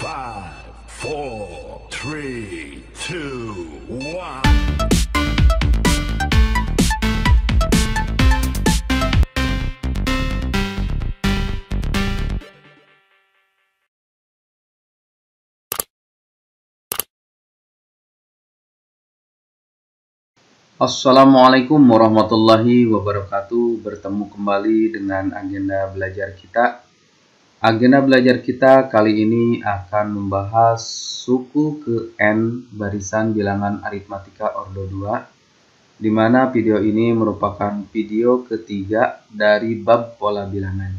5, 4, 3, 2, 1. Assalamualaikum warahmatullahi wabarakatuh. Bertemu kembali dengan agenda belajar kita. Agenda belajar kita kali ini akan membahas suku ke N barisan bilangan aritmatika ordo 2, di mana video ini merupakan video ketiga dari bab pola bilangan.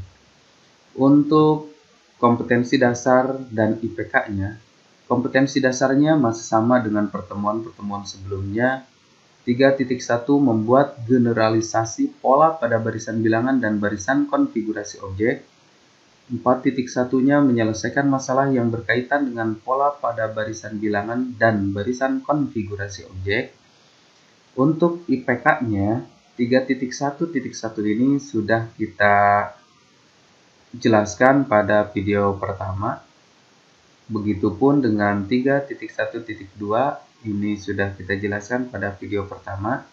Untuk kompetensi dasar dan IPK-nya, kompetensi dasarnya masih sama dengan pertemuan-pertemuan sebelumnya. 3.1 membuat generalisasi pola pada barisan bilangan dan barisan konfigurasi objek. 4.1-nya menyelesaikan masalah yang berkaitan dengan pola pada barisan bilangan dan barisan konfigurasi objek. Untuk IPK-nya, 3.1.1 ini sudah kita jelaskan pada video pertama. Begitupun dengan 3.1.2 ini sudah kita jelaskan pada video pertama.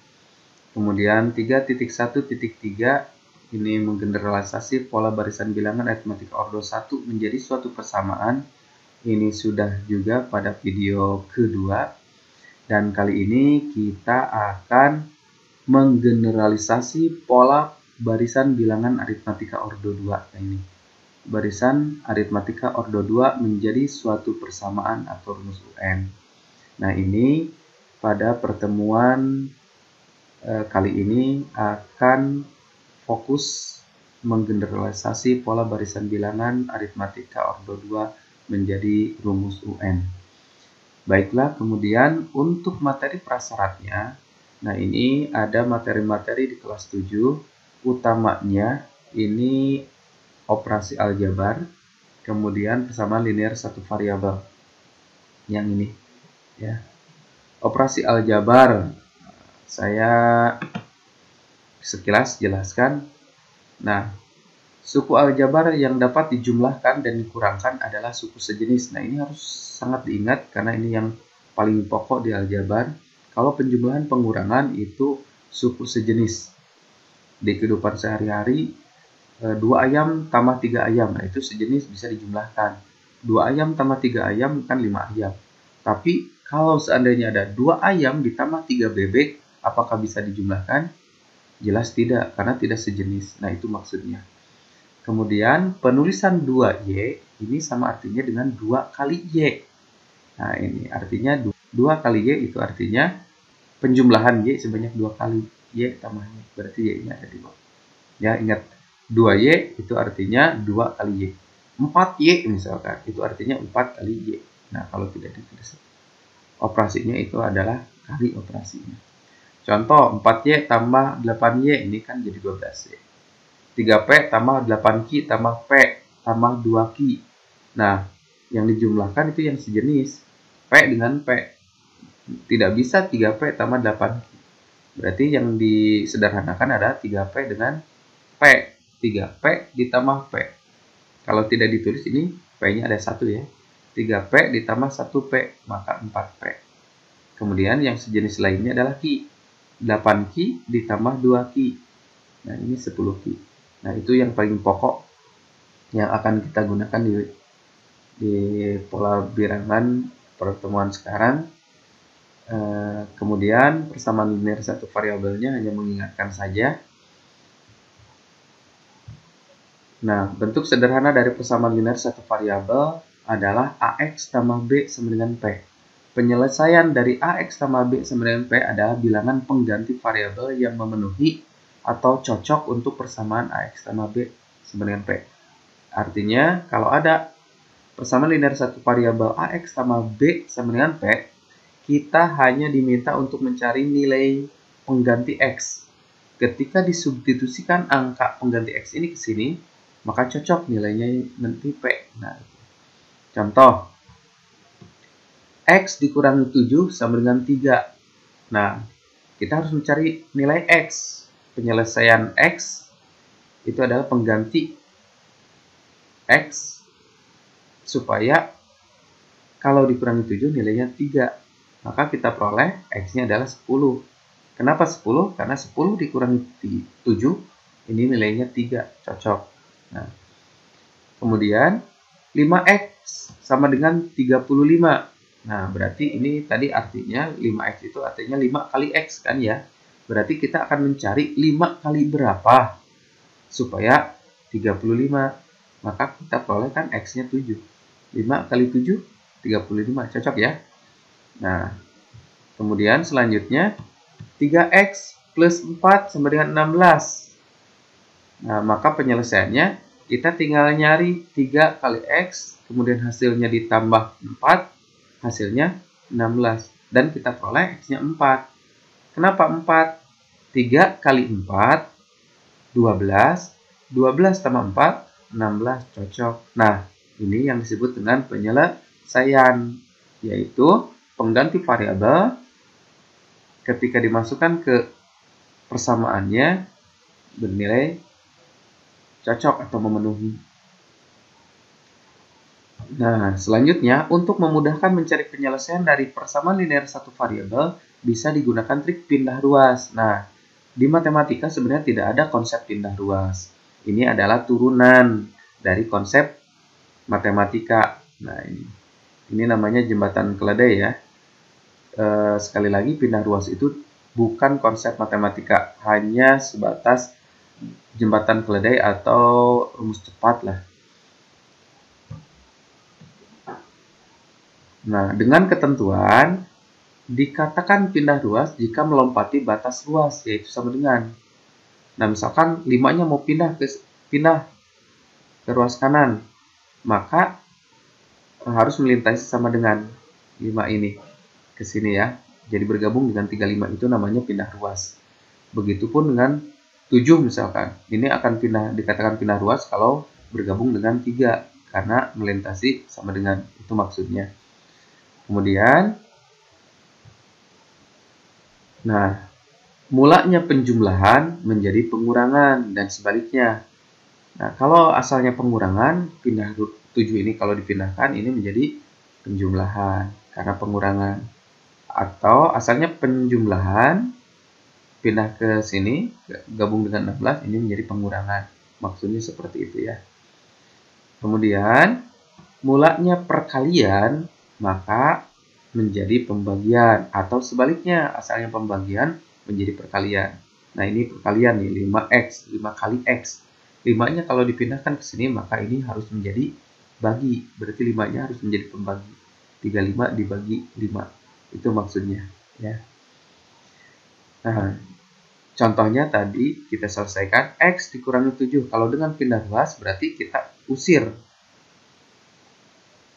Kemudian 3.1.3 ini menggeneralisasi pola barisan bilangan aritmatika ordo 1 menjadi suatu persamaan. Ini sudah juga pada video kedua. Dan kali ini kita akan menggeneralisasi pola barisan bilangan aritmatika ordo 2 ini. Barisan aritmatika ordo 2 menjadi suatu persamaan atau rumus UN. Nah, ini pada pertemuan kali ini akan fokus menggeneralisasi pola barisan bilangan aritmatika ordo 2 menjadi rumus UN. Baiklah, kemudian untuk materi prasyaratnya, nah ini ada materi-materi di kelas 7, utamanya ini operasi aljabar, kemudian persamaan linear satu variabel. Yang ini ya. Operasi aljabar saya sekilas jelaskan. Nah, suku aljabar yang dapat dijumlahkan dan dikurangkan adalah suku sejenis. Nah, ini harus sangat diingat karena ini yang paling pokok di aljabar. Kalau penjumlahan pengurangan itu suku sejenis. Di kehidupan sehari-hari 2 ayam tambah 3 ayam, nah itu sejenis bisa dijumlahkan. 2 ayam tambah 3 ayam kan 5 ayam. Tapi kalau seandainya ada 2 ayam ditambah 3 bebek, apakah bisa dijumlahkan? Jelas tidak, karena tidak sejenis. Nah, itu maksudnya. Kemudian, penulisan 2Y ini sama artinya dengan 2 kali Y. Nah, ini artinya 2 kali Y itu artinya penjumlahan Y sebanyak 2 kali Y tambahnya. Berarti Y-nya ada 2. Ya, ingat. 2Y itu artinya 2 kali Y. 4Y misalkan, itu artinya 4 kali Y. Nah, kalau tidak ditulis, operasinya itu adalah kali operasinya. Contoh, 4Y tambah 8Y, ini kan jadi 12Y. 3P tambah 8Q tambah P tambah 2Q. Nah, yang dijumlahkan itu yang sejenis. P dengan P. Tidak bisa 3P tambah 8Q. Berarti yang disederhanakan adalah 3P dengan P. 3P ditambah P. Kalau tidak ditulis ini, P-nya ada 1 ya. 3P ditambah 1P, maka 4P. Kemudian yang sejenis lainnya adalah Q. 8Q ditambah 2Q. Nah, ini 10Q. Nah, itu yang paling pokok yang akan kita gunakan di pola bilangan pertemuan sekarang. Kemudian persamaan linear satu variabelnya hanya mengingatkan saja. Nah, bentuk sederhana dari persamaan linear satu variabel adalah AX tambah B sama dengan P. Penyelesaian dari AX tambah B sama dengan P adalah bilangan pengganti variabel yang memenuhi atau cocok untuk persamaan AX tambah B sama dengan P. Artinya, kalau ada persamaan linear satu variabel AX tambah B sama dengan P, kita hanya diminta untuk mencari nilai pengganti X. Ketika disubstitusikan angka pengganti X ini ke sini, maka cocok nilainya nanti P. Nah, contoh, X dikurangi 7 sama dengan 3. Nah, kita harus mencari nilai X. Penyelesaian X itu adalah pengganti X supaya kalau dikurangi 7 nilainya 3. Maka kita peroleh X-nya adalah 10. Kenapa 10? Karena 10 dikurangi 7, ini nilainya 3. Cocok. Nah, kemudian 5X sama dengan 35. Nah, berarti ini tadi artinya 5X itu artinya 5 kali X kan ya. Berarti kita akan mencari 5 kali berapa supaya 35. Maka kita peroleh kan X-nya 7. 5 kali 7, 35. Cocok ya? Nah, kemudian selanjutnya 3X plus 4 sama dengan 16. Nah, maka penyelesaiannya kita tinggal nyari 3 kali X, kemudian hasilnya ditambah 4, hasilnya 16. Dan kita peroleh X-nya 4. Kenapa 4? 3 kali 4, 12. 12 tambah 4, 16. Cocok. Nah, ini yang disebut dengan penyelesaian, yaitu pengganti variabel ketika dimasukkan ke persamaannya bernilai cocok atau memenuhi. Nah, selanjutnya untuk memudahkan mencari penyelesaian dari persamaan linear satu variabel bisa digunakan trik pindah ruas. Nah, di matematika sebenarnya tidak ada konsep pindah ruas. Ini adalah turunan dari konsep matematika. Nah, ini namanya jembatan keledai ya. Sekali lagi, pindah ruas itu bukan konsep matematika, hanya sebatas jembatan keledai atau rumus cepat lah. Nah, dengan ketentuan dikatakan pindah ruas jika melompati batas ruas, yaitu sama dengan. Nah, misalkan 5-nya mau pindah ke ruas kanan, maka harus melintasi sama dengan 5 ini ke sini ya. Jadi bergabung dengan 35 itu namanya pindah ruas. Begitupun dengan 7 misalkan. Ini akan dikatakan pindah ruas kalau bergabung dengan 3 karena melintasi sama dengan, itu maksudnya. Kemudian nah, mulanya penjumlahan menjadi pengurangan dan sebaliknya. Nah, kalau asalnya pengurangan, pindah 7 ini kalau dipindahkan ini menjadi penjumlahan karena pengurangan. Atau asalnya penjumlahan, pindah ke sini, gabung dengan 16, ini menjadi pengurangan. Maksudnya seperti itu ya. Kemudian, mulanya perkalian, maka menjadi pembagian. Atau sebaliknya, asalnya pembagian menjadi perkalian. Nah, ini perkalian nih, 5X, 5 kali X. 5-nya kalau dipindahkan ke sini, maka ini harus menjadi bagi. Berarti 5-nya harus menjadi pembagi. 35 dibagi 5. Itu maksudnya. Ya. Nah, contohnya tadi kita selesaikan X dikurangi 7. Kalau dengan pindah ruas, berarti kita usir.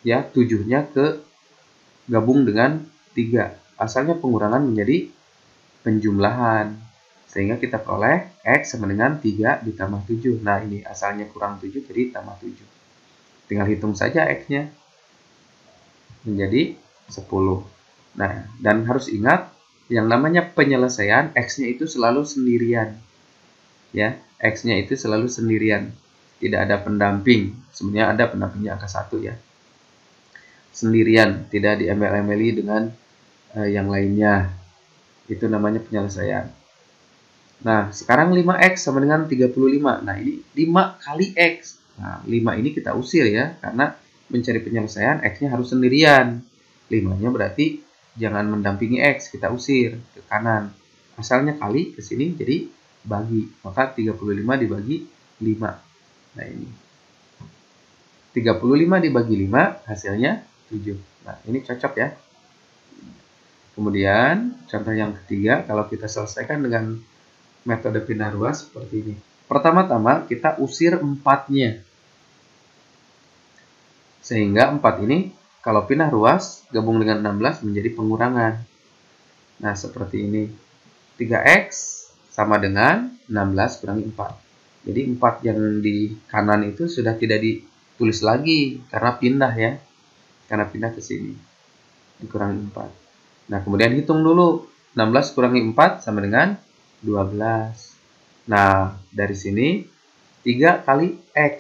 Ya, 7-nya ke gabung dengan 3. Asalnya pengurangan menjadi penjumlahan. Sehingga kita peroleh X sama dengan 3 ditambah 7. Nah, ini asalnya kurang 7, jadi tambah 7. Tinggal hitung saja X-nya. Menjadi 10. Nah, dan harus ingat, yang namanya penyelesaian, X-nya itu selalu sendirian. Ya, X-nya itu selalu sendirian. Tidak ada pendamping. Sebenarnya ada pendampingnya angka 1 ya. Sendirian, tidak diemel-emeli dengan yang lainnya. Itu namanya penyelesaian. Nah, sekarang 5X sama dengan 35. Nah, ini 5 kali X. Nah, 5 ini kita usir ya, karena mencari penyelesaian X-nya harus sendirian. 5-nya berarti jangan mendampingi X, kita usir ke kanan. Asalnya kali ke sini jadi bagi. Maka 35 dibagi 5. Nah, ini. 35 dibagi 5 hasilnya 7. Nah, ini cocok ya. Kemudian, contoh yang ketiga, kalau kita selesaikan dengan metode pindah ruas seperti ini. Pertama-tama kita usir 4-nya. Sehingga 4 ini kalau pindah ruas gabung dengan 16 menjadi pengurangan. Nah, seperti ini. 3X sama dengan 16 kurangi 4. Jadi 4 yang di kanan itu sudah tidak ditulis lagi karena pindah ya. Karena pindah ke sini. Dikurangi 4. Nah, kemudian hitung dulu. 16 kurangi 4 sama dengan 12. Nah, dari sini 3 kali X.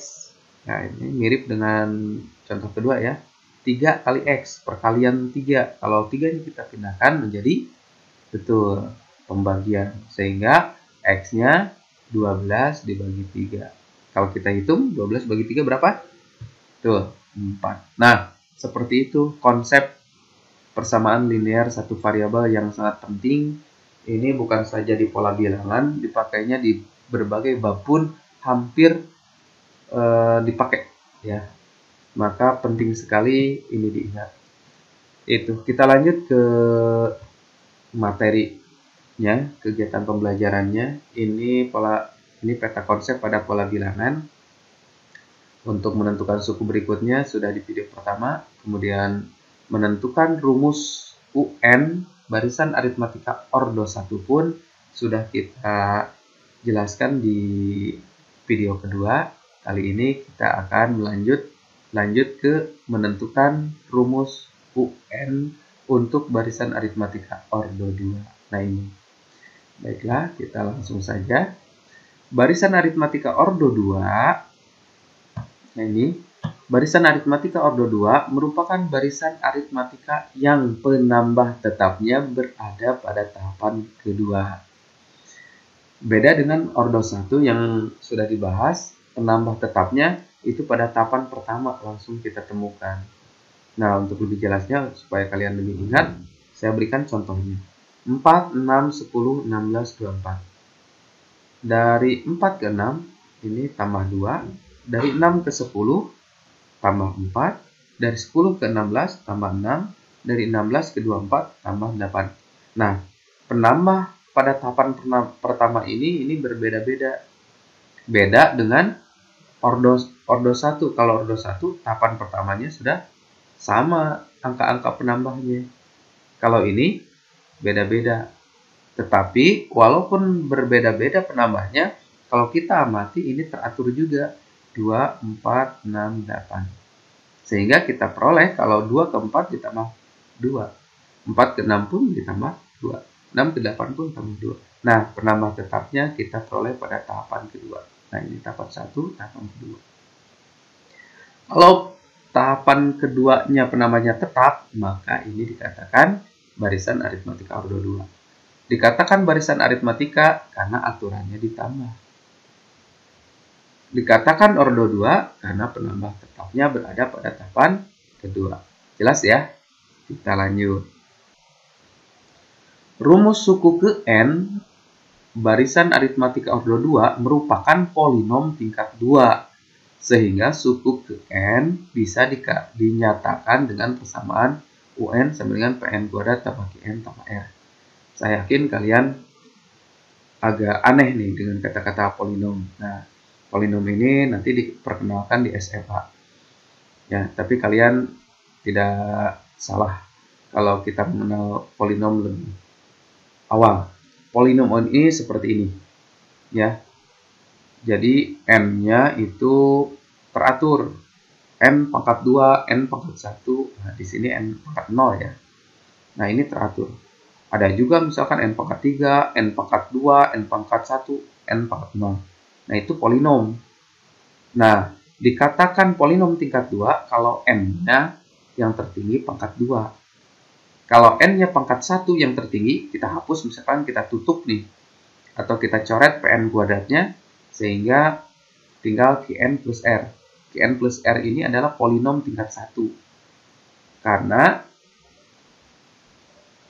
Nah, ini mirip dengan contoh kedua ya. 3 kali X, perkalian 3. Kalau 3 ini kita pindahkan menjadi betul pembagian. Sehingga X-nya 12 dibagi 3. Kalau kita hitung 12 bagi 3 berapa? Tuh, 4. Nah, seperti itu konsep persamaan linear satu variabel yang sangat penting. Ini bukan saja di pola bilangan, dipakainya di berbagai bab pun hampir dipakai ya. Maka penting sekali ini diingat. Itu kita lanjut ke materinya, kegiatan pembelajarannya. Ini peta konsep pada pola bilangan. Untuk menentukan suku berikutnya sudah di video pertama. Kemudian menentukan rumus UN barisan aritmatika ordo 1 pun sudah kita jelaskan di video kedua. Kali ini kita akan lanjut ke menentukan rumus UN untuk barisan aritmatika ordo 2. Nah ini. Baiklah, kita langsung saja. Barisan aritmatika ordo 2. Nah ini, barisan aritmatika ordo 2 merupakan barisan aritmatika yang penambah tetapnya berada pada tahapan kedua. Beda dengan ordo 1 yang sudah dibahas, penambah tetapnya itu pada tahapan pertama langsung kita temukan. Nah, untuk lebih jelasnya supaya kalian lebih ingat, saya berikan contohnya. 4, 6, 10, 16, 24. Dari 4 ke 6, ini tambah 2. Dari 6 ke 10, tambah 4. Dari 10 ke 16, tambah 6. Dari 16 ke 24, tambah 8. Nah, penambah pada tahapan pertama ini berbeda-beda. Beda dengan ordo 1. Kalau ordo 1, tahapan pertamanya sudah sama angka-angka penambahnya. Kalau ini, beda-beda. Tetapi, walaupun berbeda-beda penambahnya, kalau kita amati ini teratur juga. 2, 4, 6, 8. Sehingga kita peroleh kalau 2 ke 4 ditambah 2. 4 ke 6 pun ditambah 2. 6 ke 8 pun tambah 2. Nah, penambah tetapnya kita peroleh pada tahapan kedua. Nah, ini tahapan 1, tahapan kedua. Kalau tahapan keduanya penambahnya tetap, maka ini dikatakan barisan aritmatika ordo 2. Dikatakan barisan aritmatika karena aturannya ditambah. Dikatakan ordo 2 karena penambah tetapnya berada pada tahapan kedua. Jelas ya? Kita lanjut. Rumus suku ke N barisan aritmatika ordo 2 merupakan polinom tingkat 2. Sehingga suku ke N bisa dinyatakan dengan persamaan UN sama dengan PN kuadrat tambah QN tambah R. Saya yakin kalian agak aneh nih dengan kata-kata polinom. Nah, polinom ini nanti diperkenalkan di SMA. Ya, tapi kalian tidak salah kalau kita mengenal polinom lebih awal. Polinom ini seperti ini. Ya. Jadi N-nya itu teratur. N pangkat 2, N pangkat 1. Nah, di sini N pangkat 0 ya. Nah, ini teratur. Ada juga misalkan N pangkat 3, N pangkat 2, N pangkat 1, N pangkat 0. Nah, itu polinom. Nah, dikatakan polinom tingkat 2 kalau N-nya yang tertinggi pangkat 2. Kalau N-nya pangkat 1 yang tertinggi, kita hapus misalkan kita tutup nih. Atau kita coret PN kuadratnya, sehingga tinggal Qn plus R. Qn plus R ini adalah polinom tingkat 1. Karena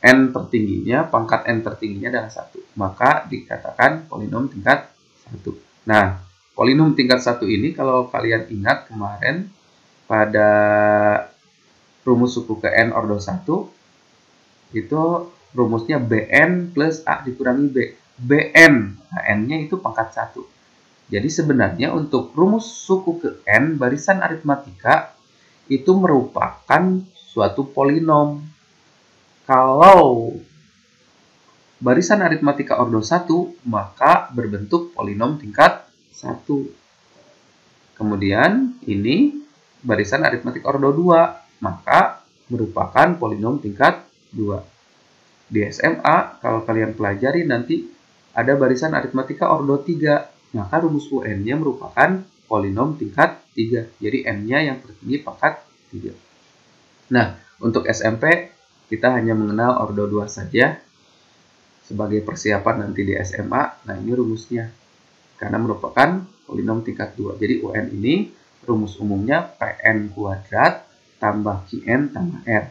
N tertingginya, pangkat N tertingginya adalah 1. Maka dikatakan polinom tingkat 1. Nah, polinom tingkat 1 ini kalau kalian ingat kemarin pada rumus suku ke N ordo 1 itu rumusnya Bn plus A dikurangi B. Bn, nah N-nya itu pangkat 1. Jadi sebenarnya untuk rumus suku ke N barisan aritmatika itu merupakan suatu polinom. Kalau barisan aritmatika ordo 1 maka berbentuk polinom tingkat 1. Kemudian ini barisan aritmatika ordo 2 maka merupakan polinom tingkat 2. Di SMA kalau kalian pelajari nanti ada barisan aritmatika ordo 3. Maka rumus UN-nya merupakan polinom tingkat 3. Jadi N-nya yang tertinggi pangkat 3. Nah, untuk SMP kita hanya mengenal ordo 2 saja sebagai persiapan nanti di SMA. Nah, ini rumusnya. Karena merupakan polinom tingkat 2. Jadi UN ini rumus umumnya PN kuadrat tambah QN tambah R.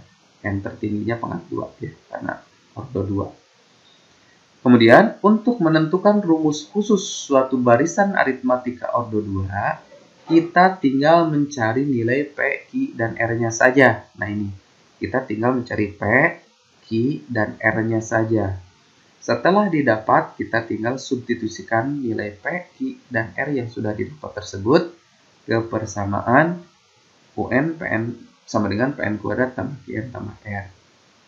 N tertingginya pangkat 2 ya, karena ordo 2. Kemudian, untuk menentukan rumus khusus suatu barisan aritmatika ordo 2, kita tinggal mencari nilai P, Q, dan R-nya saja. Nah ini, kita tinggal mencari P, Q, dan R-nya saja. Setelah didapat, kita tinggal substitusikan nilai P, Q, dan R yang sudah didapat tersebut ke persamaan UN PN sama dengan PN kuadrat tambah QN tambah R.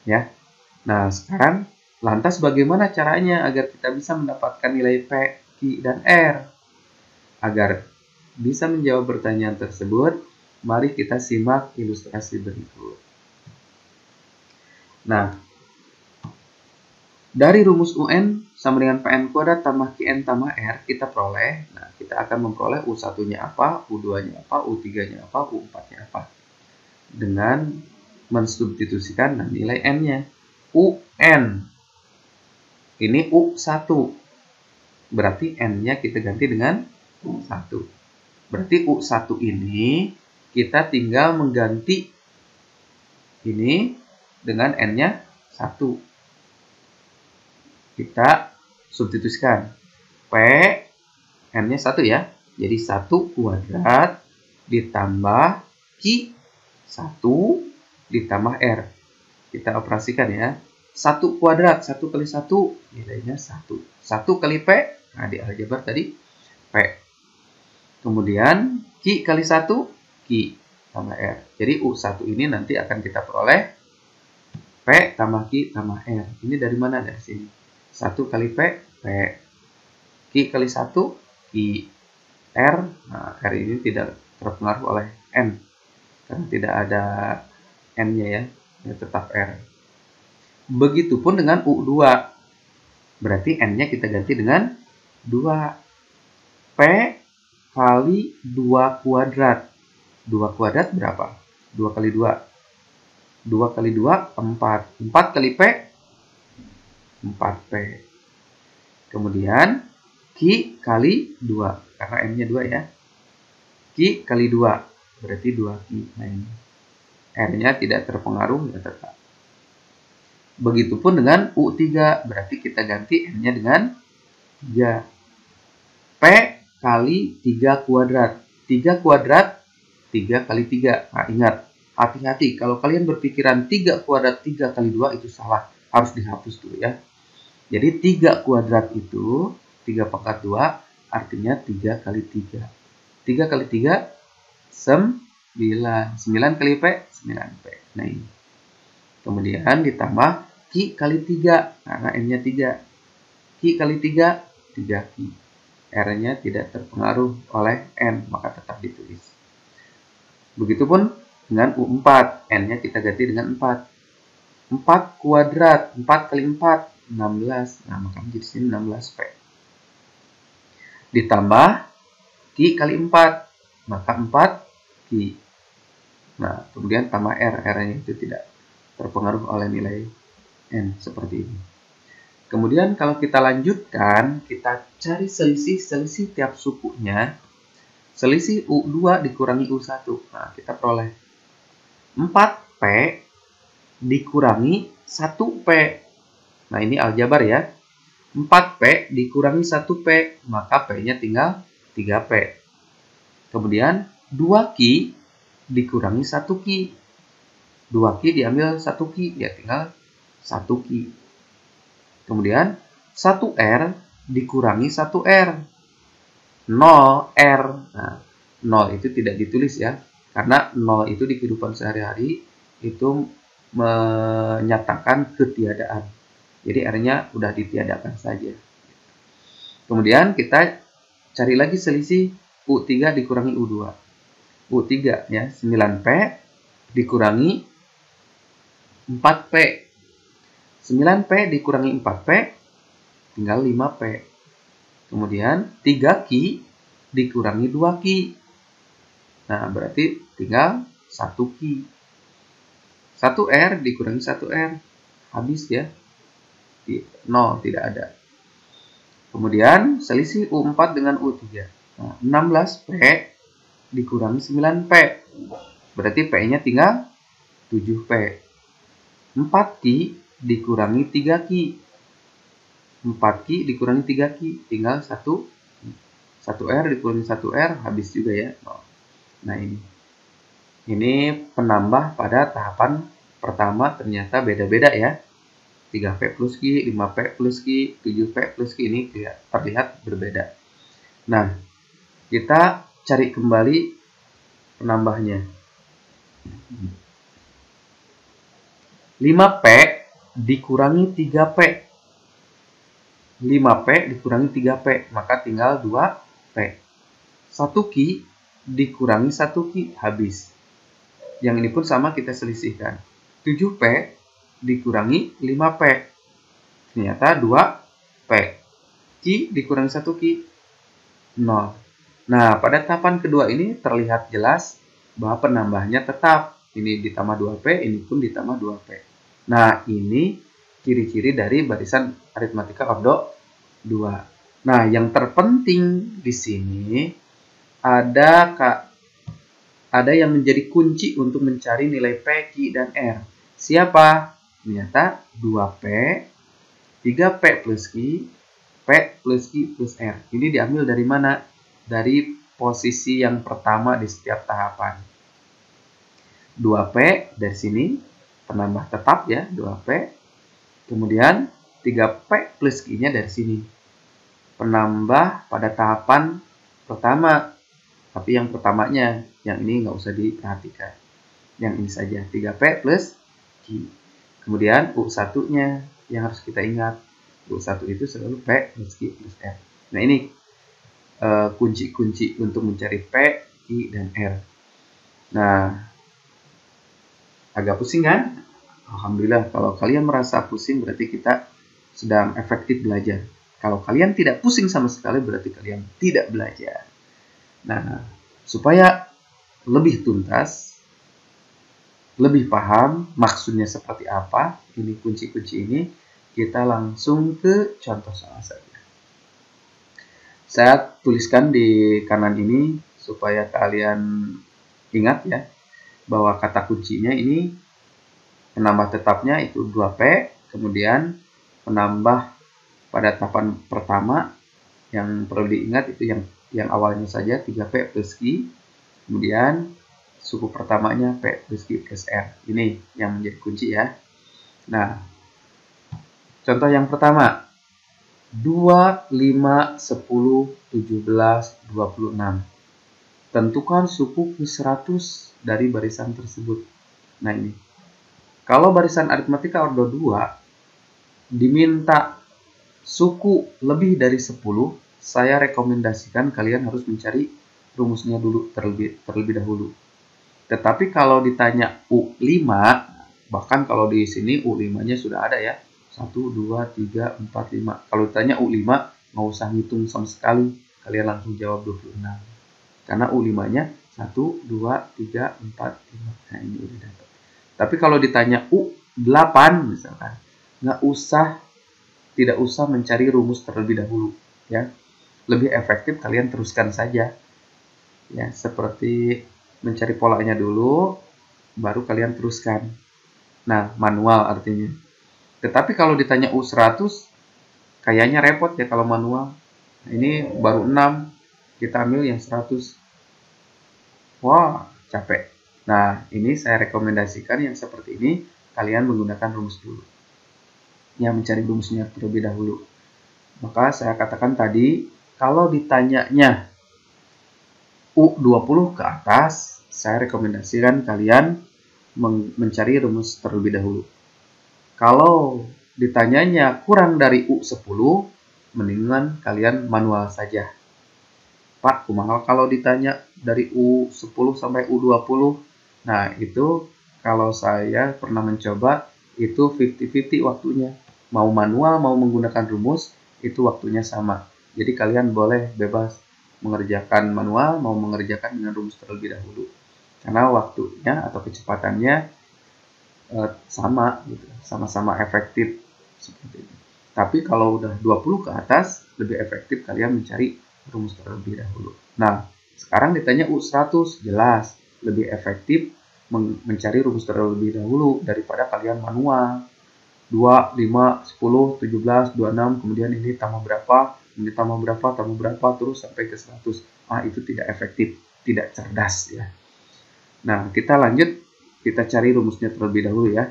Ya. Nah, sekarang lantas bagaimana caranya agar kita bisa mendapatkan nilai P, Q, dan R? Agar bisa menjawab pertanyaan tersebut, mari kita simak ilustrasi berikut. Nah, dari rumus UN sama dengan PN kuadrat tambah QN tambah R, kita peroleh, nah kita akan memperoleh U1-nya apa, U2-nya apa, U3-nya apa, U4-nya apa. Dengan mensubstitusikan nilai N-nya. UN, ini U1, berarti N-nya kita ganti dengan 1. Berarti U1 ini kita tinggal mengganti ini dengan N-nya 1. Kita substitusikan. P, N-nya 1 ya. Jadi 1 kuadrat ditambah Q 1 ditambah R. Kita operasikan ya. 1 kuadrat, 1 kali 1, nilainya 1. 1 kali P, nah di aljabar tadi, P. Kemudian, Q kali 1, Q tambah R. Jadi, U1 ini nanti akan kita peroleh P tambah Q tambah R. Ini dari mana? Dari sini. 1 kali P, P. Q kali 1, Q. R, nah R ini tidak terpengaruh oleh N. Karena tidak ada N-nya ya, tetap R. Begitupun dengan U2. Berarti N-nya kita ganti dengan 2. P kali 2 kuadrat. 2 kuadrat berapa? 2 kali 2. 2 kali 2, 4. 4 kali P, 4P. Kemudian, Q kali 2. Karena M-nya 2 ya. Q kali 2. Berarti 2Q. Nah ini. R-nya tidak terpengaruh, ya tetap. Begitupun dengan U3, berarti kita ganti N-nya dengan 3. P kali 3 kuadrat. 3 kuadrat, 3 kali 3. Nah, ingat, hati-hati. Kalau kalian berpikiran 3 kuadrat 3 kali 2, itu salah. Harus dihapus dulu ya. Jadi 3 kuadrat itu, 3 pangkat 2, artinya 3 kali 3. 3 kali 3, 9. 9 kali P, 9P. Nah ini. Kemudian ditambah Q kali 3, karena N-nya 3. Q kali 3, 3Q. R-nya tidak terpengaruh oleh N, maka tetap ditulis. Begitupun dengan U4, N-nya kita ganti dengan 4. 4 kuadrat, 4 kali 4, 16. Nah, maka menjadi sini 16P. Ditambah Q kali 4, maka 4Q. Nah, kemudian tambah R, R-nya itu tidak terpengaruh oleh nilai N, seperti ini. Kemudian kalau kita lanjutkan, kita cari selisih tiap sukunya. Selisih U2 dikurangi U1. Nah, kita peroleh 4P dikurangi 1P. Nah, ini aljabar ya. 4P dikurangi 1P, maka P-nya tinggal 3P. Kemudian 2Q dikurangi 1Q. 2Q diambil 1Q, ya tinggal 1Q. Kemudian 1R dikurangi 1R. 0R. Nah, 0 itu tidak ditulis ya. Karena 0 itu di kehidupan sehari-hari itu menyatakan ketiadaan. Jadi R-nya udah ditiadakan saja. Kemudian kita cari lagi selisih U3 dikurangi U2. U3 ya, 9P dikurangi 4P. 9P dikurangi 4P, tinggal 5P. Kemudian 3Q dikurangi 2Q. Nah, berarti tinggal 1Q. 1R dikurangi 1R. Habis ya. 0, tidak ada. Kemudian selisih U4 dengan U3. Nah, 16P dikurangi 9P. Berarti P-nya tinggal 7P. 4Q dikurangi 3Q. 4Q dikurangi 3Q. Tinggal 1R dikurangi 1R. Habis juga ya. Nah ini. Ini penambah pada tahapan pertama ternyata beda-beda ya. 3P plus Q, 5P plus Q, 7P plus Q ini terlihat berbeda. Nah, kita cari kembali penambahnya. 5P dikurangi 3P. 5P dikurangi 3P, maka tinggal 2P. 1Q dikurangi 1Q, habis. Yang ini pun sama kita selisihkan. 7P dikurangi 5P. Ternyata 2P. Q dikurangi 1Q, 0. Nah, pada tahapan kedua ini terlihat jelas bahwa penambahnya tetap. Ini ditambah 2P, ini pun ditambah 2P. Nah, ini ciri-ciri dari barisan aritmatika ordo 2. Nah, yang terpenting di sini ada yang menjadi kunci untuk mencari nilai P, Q, dan R. Siapa? Ternyata 2P, 3P plus Q, P plus Q plus R. Ini diambil dari mana? Dari posisi yang pertama di setiap tahapan. 2P dari sini, penambah tetap ya, 2P. Kemudian 3P plus Q-nya dari sini. Penambah pada tahapan pertama. Tapi yang pertamanya, yang ini nggak usah diperhatikan. Yang ini saja, 3P plus Q. Kemudian U1-nya yang harus kita ingat. U1 itu selalu P plus Q plus R. Nah ini kunci-kunci untuk mencari P, Q, dan R. Nah, agak pusing kan? Alhamdulillah, kalau kalian merasa pusing berarti kita sedang efektif belajar. Kalau kalian tidak pusing sama sekali berarti kalian tidak belajar. Nah, supaya lebih tuntas, lebih paham maksudnya seperti apa, ini kunci-kunci ini, kita langsung ke contoh soal saja. Saya tuliskan di kanan ini supaya kalian ingat ya, bahwa kata kuncinya ini penambah tetapnya itu 2P, kemudian penambah pada tahapan pertama yang perlu diingat itu yang awalnya saja 3P plus Q, kemudian suku pertamanya P plus Q plus R. Ini yang menjadi kunci ya. Nah, contoh yang pertama. 2, 5, 10, 17, 26. Tentukan suku ke-100 dari barisan tersebut. Nah ini. Kalau barisan aritmatika ordo 2 diminta suku lebih dari 10, saya rekomendasikan kalian harus mencari rumusnya dulu terlebih dahulu. Tetapi kalau ditanya U5, bahkan kalau di sini U5-nya sudah ada ya. 1, 2, 3, 4, 5. Kalau ditanya U5, nggak usah ngitung sama sekali. Kalian langsung jawab 26. Karena U5-nya 1, 2, 3, 4, 5. Nah ini udah dapat. Tapi kalau ditanya U8 misalkan, tidak usah mencari rumus terlebih dahulu. Ya, lebih efektif kalian teruskan saja. Ya, seperti mencari polanya dulu, baru kalian teruskan. Nah, manual artinya. Tetapi kalau ditanya U100, kayaknya repot ya kalau manual. Nah, ini baru 6, kita ambil yang 100. Wah, capek. Nah, ini saya rekomendasikan yang seperti ini, kalian menggunakan rumus dulu. Ya, mencari rumusnya terlebih dahulu. Maka saya katakan tadi, kalau ditanyanya U20 ke atas, saya rekomendasikan kalian mencari rumus terlebih dahulu. Kalau ditanyanya kurang dari U10, mendingan kalian manual saja. Pak, kumaha kalau ditanya dari U10 sampai U20? Nah, itu kalau saya pernah mencoba, itu 50-50 waktunya. Mau manual, mau menggunakan rumus, itu waktunya sama. Jadi kalian boleh bebas mengerjakan manual, mau mengerjakan dengan rumus terlebih dahulu. Karena waktunya atau kecepatannya sama gitu, sama-sama efektif seperti itu. Tapi kalau udah 20 ke atas, lebih efektif kalian mencari rumus terlebih dahulu. Nah, sekarang ditanya U100, jelas lebih efektif mencari rumus terlebih dahulu daripada kalian manual. 2, 5, 10, 17, 26, kemudian ini tambah berapa, ini tambah berapa, terus sampai ke 100. Itu tidak efektif, tidak cerdas ya. Nah, kita lanjut, kita cari rumusnya terlebih dahulu ya.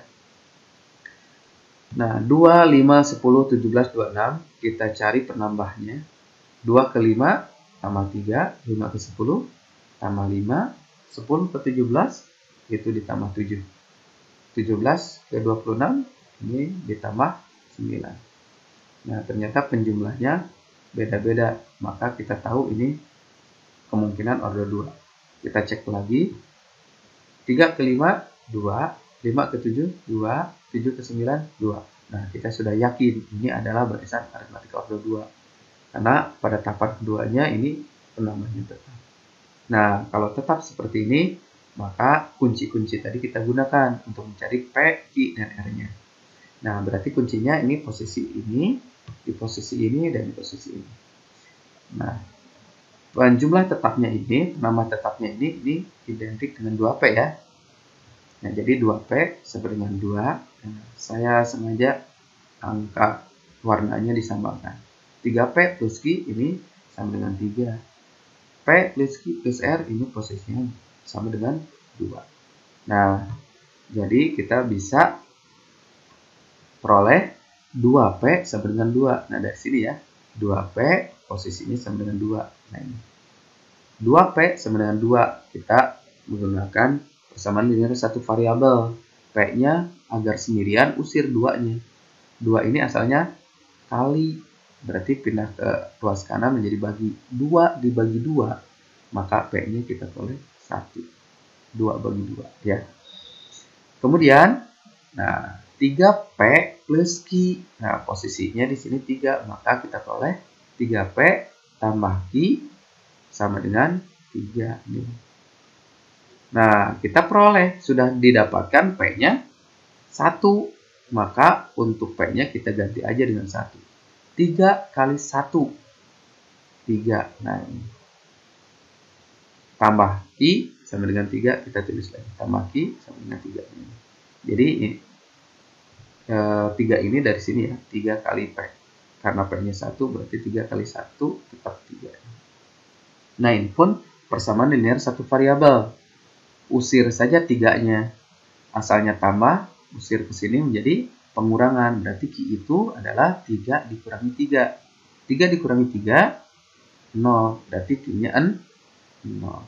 Nah, 2, 5, 10, 17, 26, kita cari penambahnya. 2 ke 5, tambah 3, 5 ke 10, tambah 5, 10 ke 17, itu ditambah 7. 17 ke 26, ini ditambah 9. Nah, ternyata penjumlahnya beda-beda, maka kita tahu ini kemungkinan order 2. Kita cek lagi, 3 ke 5, 2, 5 ke 7, 2, 7 ke 9, 2. Nah, kita sudah yakin ini adalah barisan aritmatika order 2. Karena pada tahapan keduanya ini penambahnya tetap. Nah, kalau tetap seperti ini, maka kunci-kunci tadi kita gunakan untuk mencari P, Q, dan R-nya. Nah, berarti kuncinya ini posisi ini, di posisi ini, dan di posisi ini. Nah, jumlah tetapnya ini, nama tetapnya ini identik dengan 2P ya. Nah, jadi 2P sama dengan 2. Nah, saya sengaja angka warnanya disamakan. 3P plus Q ini sama dengan 3. P plus Q plus R ini posisinya sama dengan 2. Nah, jadi kita bisa peroleh 2P sama dengan 2. Nah, dari sini ya, 2P posisinya sama dengan 2. Nah, ini 2P sama dengan 2. Kita menggunakan persamaan linear satu variabel. P-nya agar sendirian, usir 2-nya. 2 ini asalnya kali, berarti pindah ke ruas kanan menjadi bagi. 2 dibagi 2, maka P-nya kita peroleh 1. 2 bagi 2 ya. Kemudian, nah, 3P plus Q. Nah, posisinya di sini 3, maka kita peroleh 3P tambah Q sama dengan 3 nih. Nah, kita peroleh, sudah didapatkan P-nya 1, maka untuk P-nya kita ganti aja dengan 1. 3 kali 1, 3. Nah, ini. Tambah Q sama dengan 3, kita tulis lagi. Tambah Q sama dengan 3. Jadi, 3 ini dari sini ya, 3 kali P. Karena P-nya 1, berarti 3 kali 1 tetap 3. Nah, ini pun persamaan linear satu variabel. Usir saja 3-nya. Asalnya tambah, usir ke sini menjadi pengurangan. Berarti Q itu adalah 3 dikurangi 3. 3 dikurangi 3, 0. Berarti Q-nya 0.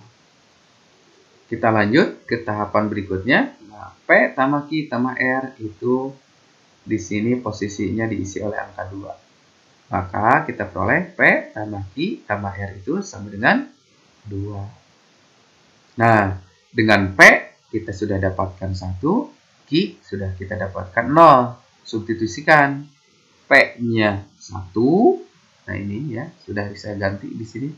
Kita lanjut ke tahapan berikutnya. Nah, P tambah Q tambah R itu di sini posisinya diisi oleh angka 2. Maka kita peroleh P tambah Q tambah R itu sama dengan 2. Nah, dengan P kita sudah dapatkan 1, Q sudah kita dapatkan 0. Substitusikan P-nya 1. Nah, ini ya, sudah bisa ganti di sini.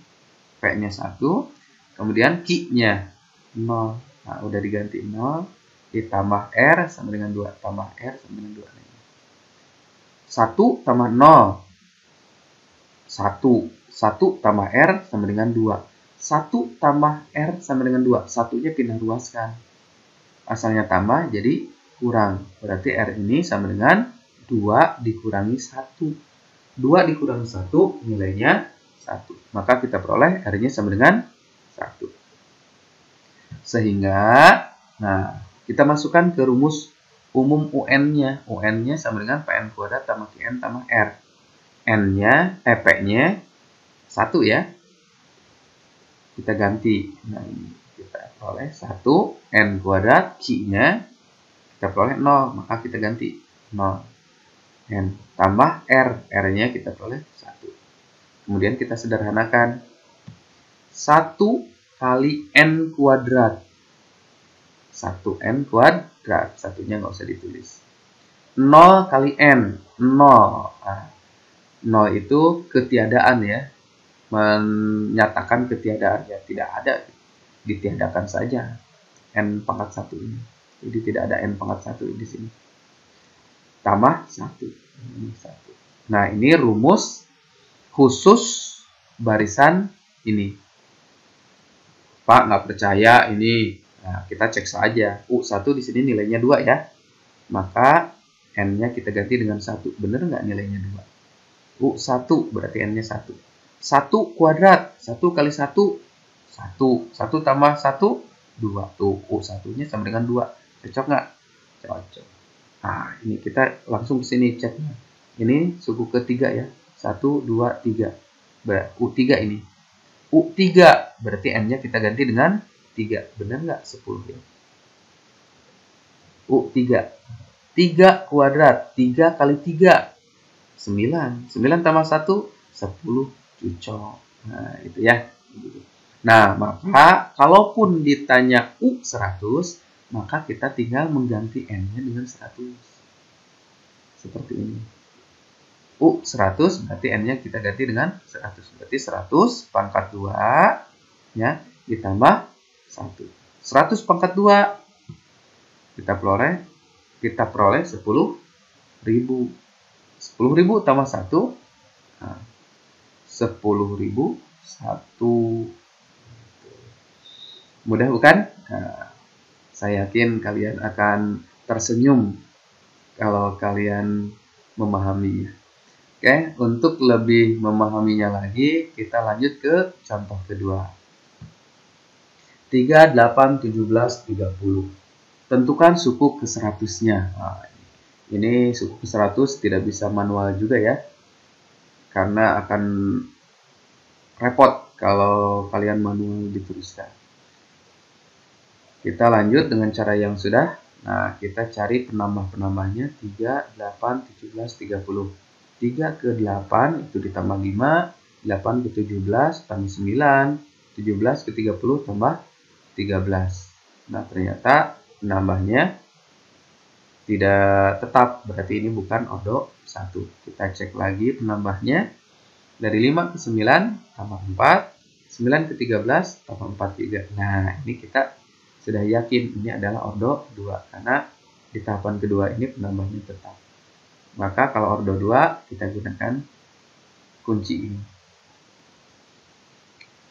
P-nya 1, kemudian Q-nya 0. Nah, udah diganti 0, ditambah R sama dengan 2, tambah R sama dengan 2. 1 tambah 0. 1. 1 tambah R sama dengan 2. 1 tambah R sama dengan 2. Satunya pindah ruaskan. Asalnya tambah, jadi kurang. Berarti R ini sama dengan 2 dikurangi 1. 2 dikurangi 1, nilainya 1. Maka kita peroleh R-nya sama dengan 1. Sehingga, nah, kita masukkan ke rumus umum UN-nya. UN-nya sama dengan PN kuadrat tambah QN tambah R. N-nya, P-nya 1 ya. Kita ganti. Nah, ini kita peroleh 1, N kuadrat, Q-nya kita peroleh 0, maka kita ganti 0. N tambah R, R-nya kita peroleh 1. Kemudian kita sederhanakan. 1 kali N kuadrat. 1N kuadrat. Satunya nggak usah ditulis. 0 kali N. 0. Nah, 0 itu ketiadaan ya. Menyatakan ketiadaan ya. Tidak ada. Ditiadakan saja. N pangkat 1 ini. Jadi tidak ada n pangkat 1 di sini. Tambah 1. Ini 1. Nah, ini rumus khusus barisan ini. Pak, nggak percaya ini. Nah, kita cek saja. U1 di sini nilainya 2 ya. Maka n-nya kita ganti dengan 1. Benar nggak nilainya 2? U1 berarti n-nya 1. 1 kuadrat. 1 kali 1. 1. 1 tambah 1. 2. Tuh, U1-nya sama dengan 2. Cocok nggak? Cocok. Nah, ini kita langsung ke sini ceknya. Ini suku ketiga ya. 1, 2, 3. U3 ini. U3 berarti n-nya kita ganti dengan 3. Benar nggak? 10 ya. U3. 3 kuadrat. 3 kali 3. 9. 9 tambah 1. 10. Cocok. Nah, itu ya. Nah, maka kalaupun ditanya U100, maka kita tinggal mengganti n-nya dengan 100. Seperti ini. U100 berarti n-nya kita ganti dengan 100. Berarti 100 pangkat 2 ya, ditambah 1. 100 pangkat 2 kita peroleh 10.000. 10.000 tambah 1. Nah, 10.000 1. Mudah bukan? Nah, saya yakin kalian akan tersenyum kalau kalian memahaminya. Oke, untuk lebih memahaminya lagi, kita lanjut ke contoh kedua. 3, 8, 17, 30. Tentukan suku ke-100-nya. Nah, ini suku ke-100 tidak bisa manual juga ya. Karena akan repot kalau kalian manual diteruskan. Kita lanjut dengan cara yang sudah. Nah, kita cari penambah-penambahnya. 3, 8, 17, 30. 3 ke 8 itu ditambah 5. 8 ke 17 tambah 9. 17 ke 30 tambah 13. Nah, ternyata penambahnya tidak tetap. Berarti ini bukan ordo 1. Kita cek lagi penambahnya. Dari 5 ke 9 tambah 4. 9 ke 13 tambah 4 juga. Nah, ini kita sudah yakin ini adalah ordo 2 karena di tahapan kedua ini penambahnya tetap. Maka kalau ordo 2 kita gunakan kunci ini.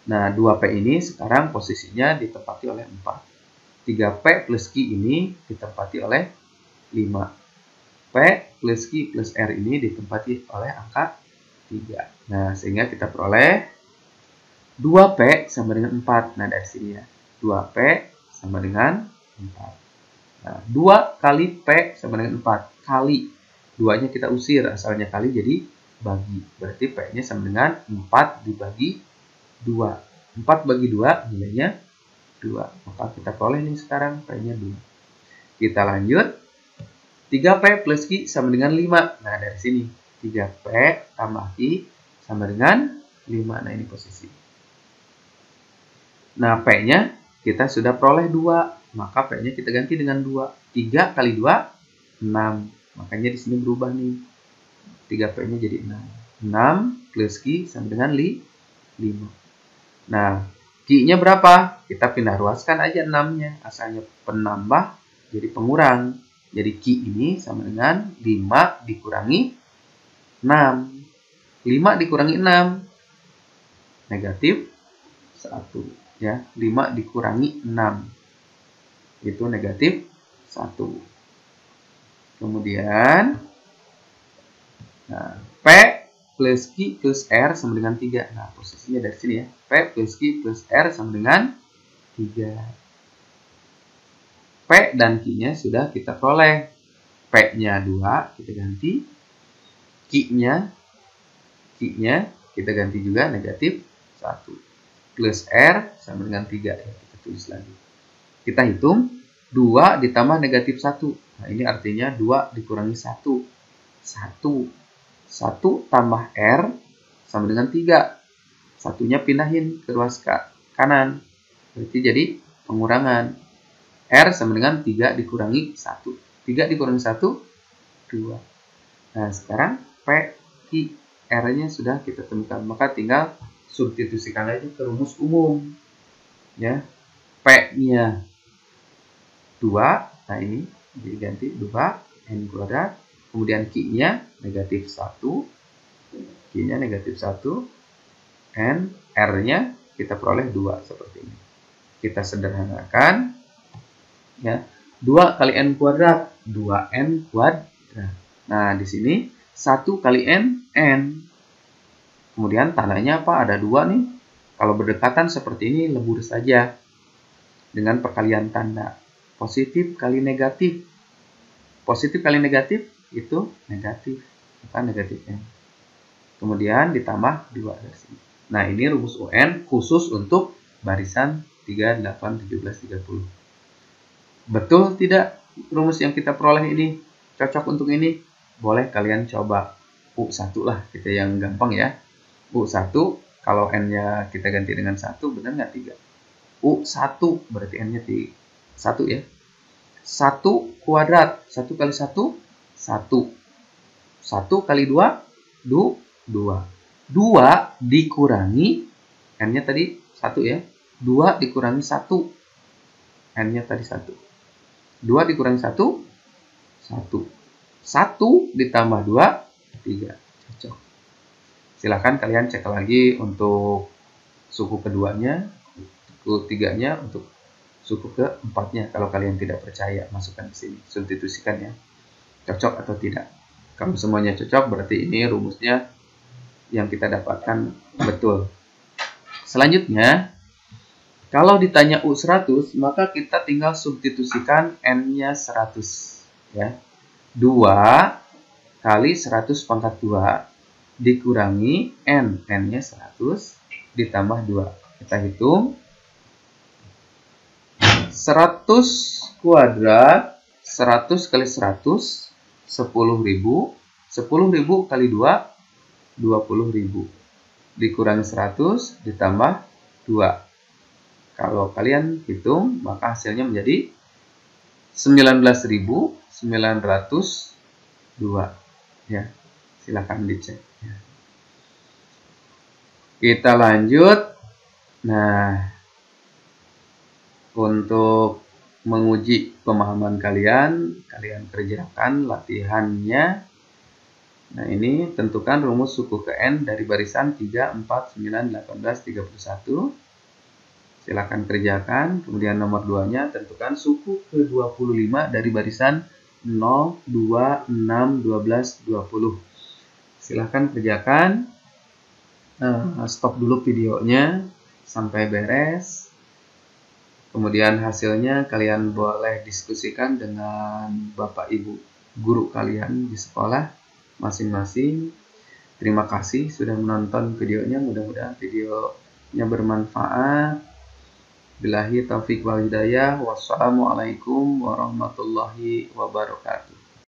Nah, 2P ini sekarang posisinya ditempati oleh 4. 3P plus Q ini ditempati oleh 5. P plus Q plus R ini ditempati oleh angka 3. Nah, sehingga kita peroleh 2P sama dengan 4. Nah, dari sini ya. 2P sama dengan 4. Nah, 2 kali P sama dengan 4. Kali. 2-nya kita usir. Asalnya kali jadi bagi. Berarti P-nya sama dengan 4 dibagi 2. 4 bagi 2 nilainya 2. Maka kita peroleh nih sekarang P-nya 2. Kita lanjut. 3P plus Q sama dengan 5. Nah, dari sini. 3P tambah Q sama dengan 5. Nah, ini posisi. Nah, P-nya kita sudah peroleh 2, maka P-nya kita ganti dengan 2. 3 kali 2, 6. Makanya di sini berubah nih. 3P-nya jadi 6. 6 plus Q sama dengan 5. Nah, Q-nya berapa? Kita pindah ruaskan aja 6-nya. Asalnya penambah jadi pengurang. Jadi Q ini sama dengan 5 dikurangi 6. 5 dikurangi 6. Negatif 1. Ya, 5 dikurangi 6 itu negatif 1. Kemudian nah, P plus Q plus R sama dengan 3. Nah, posisinya dari sini ya. P plus Q plus R sama dengan 3. P dan Q-nya sudah kita peroleh. P-nya 2 kita ganti. Q-nya kita ganti juga negatif 1. Plus R sama dengan 3. Ya, kita tulis lagi. Kita hitung 2 ditambah negatif 1. Nah, ini artinya 2 dikurangi 1. 1 tambah R sama dengan 3. Satunya pindahin ke ruas kanan. Berarti jadi pengurangan. R sama dengan 3 dikurangi 1. 3 dikurangi 1, 2. Nah, sekarang P, Q, R-nya sudah kita temukan. Maka tinggal substitusikan aja ke rumus umum. Ya. P-nya 2. Nah, ini diganti 2 N kuadrat. Kemudian Q-nya negatif 1. Q-nya negatif 1. N, R-nya kita peroleh 2 seperti ini. Kita sederhanakan. Ya, 2 kali N kuadrat, 2N kuadrat. Nah, di sini 1 kali N, N. Kemudian tandanya apa? Ada 2 nih. Kalau berdekatan seperti ini, lebur saja dengan perkalian tanda. Positif kali negatif. Positif kali negatif itu negatif, bukan negatif N. Kemudian ditambah 2 dari sini. Nah, ini rumus UN khusus untuk barisan 3, 8, 17, 30. Betul tidak rumus yang kita peroleh ini cocok untuk ini? Boleh kalian coba. U1 lah, kita yang gampang ya. U1, kalau N-nya kita ganti dengan 1, benar nggak 3? U1, berarti N-nya 1 ya. 1 kuadrat, 1 kali 1, 1. 1 kali 2, 2. 2 dikurangi, N-nya tadi 1 ya. 2 dikurangi 1, N-nya tadi 1. 2 dikurangi 1, 1. 1 ditambah 2, 3. Cocok. Silahkan kalian cek lagi untuk suku keduanya, suku tiganya, untuk suku keempatnya. Kalau kalian tidak percaya, masukkan di sini. Substitusikan ya. Cocok atau tidak. Kalau semuanya cocok, berarti ini rumusnya yang kita dapatkan betul. Selanjutnya, kalau ditanya U100, maka kita tinggal substitusikan N-nya 100. Ya. 2 kali 100 pangkat 2 dikurangi N. N-nya 100 ditambah 2. Kita hitung. 100 kuadrat, 100 kali 100, 10.000. 10.000 kali 2, 20.000. Dikurangi 100 ditambah 2. Kalau kalian hitung, maka hasilnya menjadi 19.902. Ya, silakan dicek. Ya. Kita lanjut. Nah, untuk menguji pemahaman kalian, kalian kerjakan latihannya. Nah, ini tentukan rumus suku ke N dari barisan 3, 4, 9, 18, 31. Silakan kerjakan. Kemudian nomor 2-nya tentukan suku ke 25 dari barisan 0, 2, 6, 12, 20. Silakan kerjakan. Stop dulu videonya sampai beres. Kemudian hasilnya kalian boleh diskusikan dengan Bapak Ibu guru kalian di sekolah masing-masing. Terima kasih sudah menonton videonya. Mudah-mudahan videonya bermanfaat. Billahi taufiq wal hidayah. Wassalamualaikum warahmatullahi wabarakatuh.